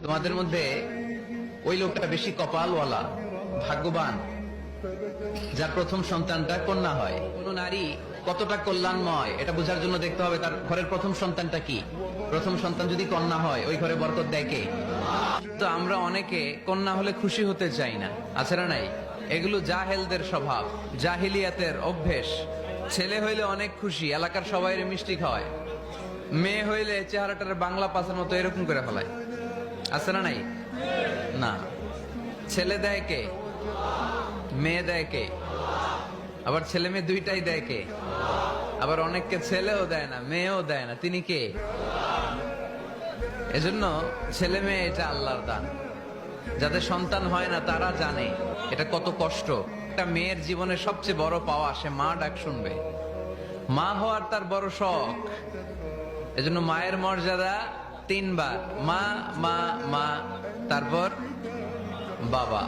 তোমাদের মধ্যে ওই লোকটা বেশি কপালওয়ালা, ভাগ্যবান, যার প্রথম সন্তানটা কন্যা হয়। কোন নারী কতটা কল্যাণময় এটা বোঝার জন্য দেখতে হবে তার ঘরের প্রথম সন্তানটা কি। প্রথম সন্তান যদি কন্যা হয়, ওই ঘরে বরকত দেয় কে? তো আমরা অনেকে কন্যা হলে খুশি হতে চাই না, আছে না নাই? এগুলো জাহেলদের স্বভাব, জাহিলিয়াতের অভ্যেস। ছেলে হইলে অনেক খুশি, এলাকার সবাই মিষ্টি খাওয়ায়। মেয়ে হইলে চেহারাটার বাংলা পাশের মতো এরকম করে ফেলায়, আছে না নাই? না, ছেলে দেয় কে? মেয়ে দেয় কে? আবার ছেলে মেয়ে দুইটাই দেয় কে? আবার অনেককে ছেলেও দেয় না, মেয়েও দেয় না, তিনি কে? এজন্য ছেলে মেয়ে এটা আল্লাহর দান। যাদের সন্তান হয় না তারা জানে এটা কত কষ্ট। একটা মেয়ের জীবনের সবচেয়ে বড় পাওয়া, সে মা ডাক শুনবে। মা হওয়ার তার বড় শখ। এজন্য মায়ের মর্যাদা তিনবার, মা মা মা, তারপর বাবা।